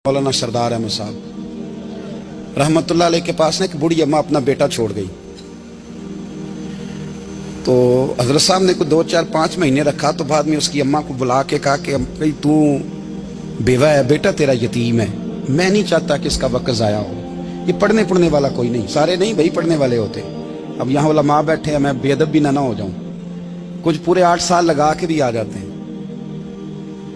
मौलाना सरदार अहमद साहब रहमतुल्लाह अलैह के पास ना एक बूढ़ी अम्मा अपना बेटा छोड़ गई। तो हजरत साहब ने कुछ 2, 4, 5 महीने रखा। तो बाद में उसकी अम्मा को बुला के कहा कि भाई तू बेवा है, बेटा तेरा यतीम है, मैं नहीं चाहता कि इसका वक्त ज़ाया हो। ये पढ़ने वाला कोई नहीं, सारे नहीं भाई पढ़ने वाले होते। अब यहाँ उलमा बैठे हैं, मैं बेअदब भी ना हो जाऊँ। कुछ पूरे 8 साल लगा के भी आ जाते हैं,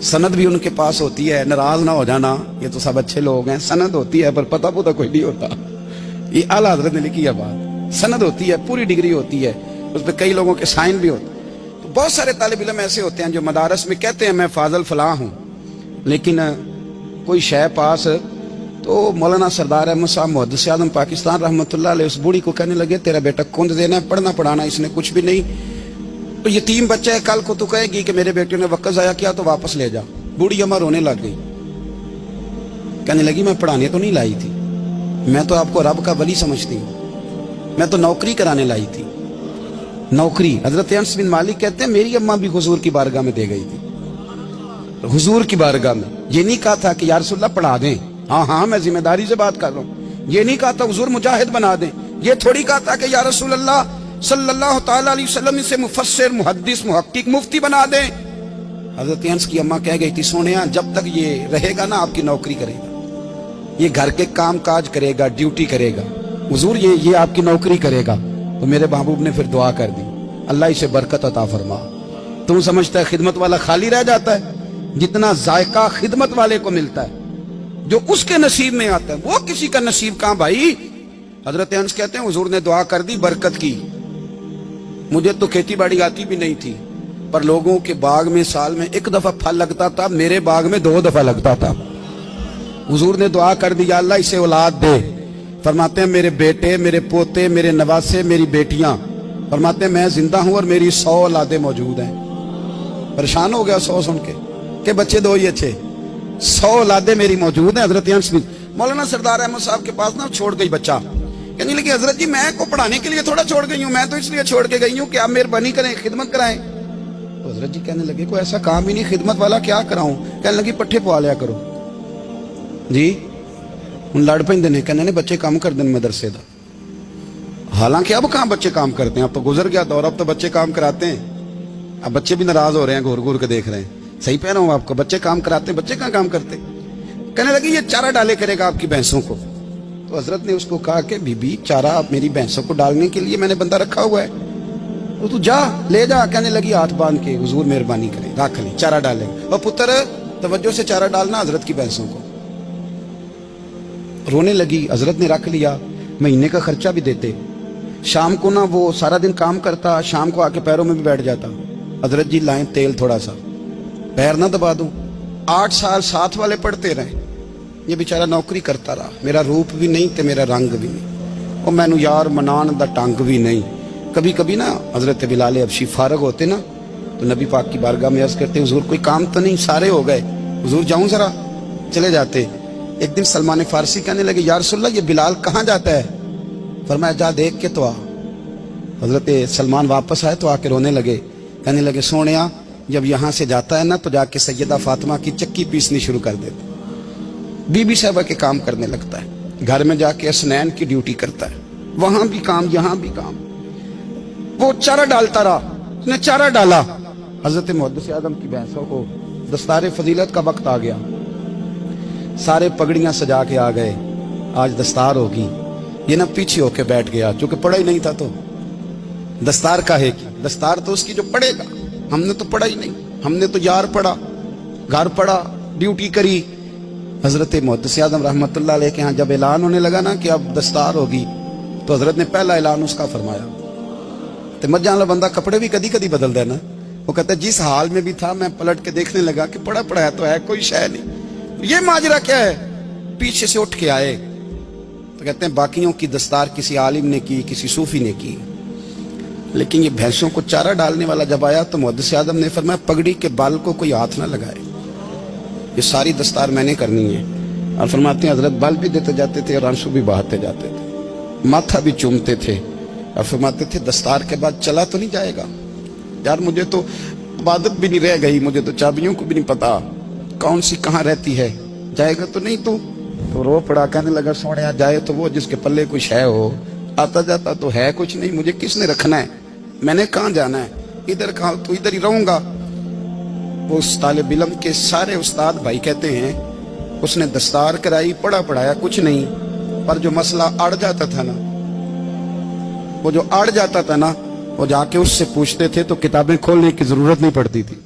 सनद भी उनके पास होती है। नाराज ना हो जाना, ये तो सब अच्छे लोग हैं। सनद होती है पर पता कोई नहीं होता। ये आला हजरत ने लिखी है बात। सनद होती है, पूरी डिग्री होती है, उस पर कई लोगों के साइन भी होते हैं। तो बहुत सारे तालिब इल्म ऐसे होते हैं जो मदारस में कहते हैं मैं फाजल फलाह हूँ, लेकिन कोई शय पास। तो मौलाना सरदार अहमद साहब मुहद्दिस आज़म पाकिस्तान रहमतुल्लाह अलैह उस बूढ़ी को कहने लगे तेरा बेटा कुंद देना है, पढ़ना पढ़ाना इसने कुछ भी नहीं, तो यतीम बच्चा है, कल को तू कहेगी कि मेरे बेटे ने वक्त ज़ाया किया तो वापस ले जा। बूढ़ी अम्मा रोने लग गई, कहने लगी मैं पढ़ाने तो नहीं लाई थी, मैं तो आपको रब का वली समझती हूँ, मैं तो नौकरी कराने लाई थी। नौकरी हजरत अनस बिन मालिक कहते हैं मेरी अम्मा भी हुजूर की बारगाह में दे गई थी। हुजूर की बारगाह में ये नहीं कहा था कि या रसूलल्लाह पढ़ा दें, हाँ हाँ मैं जिम्मेदारी से बात कर रहा हूँ। ये नहीं कहा था हुजूर मुजाहिद बना दें, ये थोड़ी कहा था कि या रसूलल्लाह सल्लल्लाहु तआला अलैहि वसल्लम से मुफस्सिर, मुहद्दिस, मुहक्किक, मुफ्ती बना दें। हजरत अनस की अम्मा कह गई थी सोनिया जब तक ये रहेगा ना आपकी नौकरी करेगा, ये घर के काम काज करेगा, ड्यूटी करेगा, हुजूर ये आपकी नौकरी करेगा। तो मेरे महबूब ने फिर दुआ कर दी, अल्लाह इसे बरकत अता फरमा। तुम समझता है खिदमत वाला खाली रह जाता है? जितना जायका खिदमत वाले को मिलता है, जो उसके नसीब में आता है, वो किसी का नसीब कहां भाई। हजरत अनस कहते हैं हुजूर ने दुआ कर दी, बरकत की। मुझे तो खेती बाड़ी आती भी नहीं थी, पर लोगों के बाग में साल में 1 दफा फल लगता था, मेरे बाग में 2 दफा लगता था। हुजूर ने दुआ कर दी अल्लाह इसे औलाद दे। फरमाते हैं मेरे बेटे, मेरे पोते, मेरे नवासे, मेरी बेटियां, फरमाते हैं मैं जिंदा हूं और मेरी 100 औलादें मौजूद हैं। परेशान हो गया 100 सुन के बच्चे 2 ही अच्छे, 100 औलादें मेरी मौजूद हैं। हजरत अनस मौलाना सरदार अहमद साहब के पास ना छोड़ गई बच्चा, कहने लगी हजरत जी मैं को पढ़ाने के लिए थोड़ा छोड़ गई हूँ, मैं तो इसलिए छोड़ के गई हूँ कि आप मेहरबानी करें, खिदमत कराएं। तो हजरत जी कहने लगे कोई ऐसा काम ही नहीं, खिदमत वाला क्या कराऊं। कहने लगी पट्ठे पवा लिया करो जी। हूं लड़ पेंदे ने, कहने ने बच्चे काम कर दें मदरसे का। हालांकि अब कहाँ बच्चे काम करते हैं, अब तो गुजर गया दौर, अब तो बच्चे काम कराते हैं। अब बच्चे भी नाराज हो रहे हैं, घूर घूर के देख रहे हैं। सही कह रहा हूँ आपको, बच्चे काम कराते हैं, बच्चे कहाँ काम करते। कहने लगी ये चारा डाले करेगा आपकी भैंसों को। तो हजरत ने उसको कहा कि बीबी चारा आप मेरी भैंसों को डालने के लिए मैंने बंदा रखा हुआ है, तो तू जा ले जा। कहने लगी हाथ बांध के हुजूर मेहरबानी करें, रख ले चारा डालेंगे। और पुत्र तवज्जो से चारा डालना हजरत की भैंसों को। रोने लगी, हजरत ने रख लिया, महीने का खर्चा भी देते। शाम को ना वो सारा दिन काम करता, शाम को आके पैरों में भी बैठ जाता। हजरत जी लाएं तेल थोड़ा सा, पैर ना दबा दूं। 8 साल साथ वाले पढ़ते रहे, ये बेचारा नौकरी करता रहा। मेरा रूप भी नहीं ते मेरा रंग भी नहीं, और मैनू यार मनान दा टंग भी नहीं। कभी कभी ना हजरत बिलाल हबशी फारग होते ना, तो नबी पाक की बारगाह में अर्ज करते हुजूर कोई काम तो नहीं, सारे हो गए, हुजूर जाऊं जरा, चले जाते। एक दिन सलमान फारसी कहने लगे या रसूलल्लाह ये बिलाल कहाँ जाता है। फरमाया जा देख के तो आ। हजरत सलमान वापस आए तो आके रोने लगे, कहने लगे सोनिया जब यहाँ से जाता है ना तो जाके सैयदा फातिमा की चक्की पीसनी शुरू कर देते, बीबी साहबा के काम करने लगता है, घर में जाके असनैन की ड्यूटी करता है, वहां भी काम यहाँ भी काम। वो चारा डालता रहा, उसने चारा डाला। हजरत मुहद्दिस आज़म की भैंसों को दस्तार फजीलत का वक्त आ गया, सारे पगड़ियां सजा के आ गए, आज दस्तार होगी। ये ना पीछे होके बैठ गया, चूंकि पढ़ा ही नहीं था तो दस्तार काहे की, दस्तार तो उसकी जो पढ़ेगा। हमने तो पढ़ा ही नहीं, हमने तो यार पढ़ा, घर पढ़ा, ड्यूटी करी। हजरत मुहद्दिस आज़म रहमतुल्लाह अलैह के यहाँ जब ऐलान होने लगा ना कि अब दस्तार होगी, तो हजरत ने पहला ऐलान उसका फरमाया। तो मत जान लो बंदा कपड़े भी कदी कदी बदल देना। वो कहता जिस हाल में भी था मैं पलट के देखने लगा कि पढ़ा पढ़ाया तो है, कोई शय नहीं, ये माजरा क्या है। पीछे से उठ के आए तो कहते हैं बाकियों की दस्तार किसी आलिम ने की, किसी सूफी ने की, लेकिन ये भैंसों को चारा डालने वाला जब आया तो मुहद्दिस आज़म ने फरमाया पगड़ी के बाल को कोई हाथ ना लगाए, ये सारी दस्तार मैंने करनी है। और फरमाते हैं हजरत बाल भी देते जाते थे और आंसू भी बहाते जाते थे, माथा भी चूमते थे, और फरमाते थे दस्तार के बाद चला तो नहीं जाएगा यार, मुझे तो इबादत भी नहीं रह गई, मुझे तो चाबियों को भी नहीं पता कौन सी कहाँ रहती है, जाएगा तो नहीं तू? तो रो पड़ा, कहने लगा सोने जाए तो वो जिसके पल्ले कुछ है हो, आता जाता तो है कुछ नहीं, मुझे किसने रखना है, मैंने कहाँ जाना है, इधर कहाँ, तो इधर ही रहूंगा। वो उस तालिब इल्म के सारे उस्ताद भाई कहते हैं उसने दस्तार कराई, पढ़ा पढ़ाया कुछ नहीं, पर जो मसला अड़ जाता था ना, वो जो अड़ जाता था ना, वो जाके उससे पूछते थे तो किताबें खोलने की जरूरत नहीं पड़ती थी।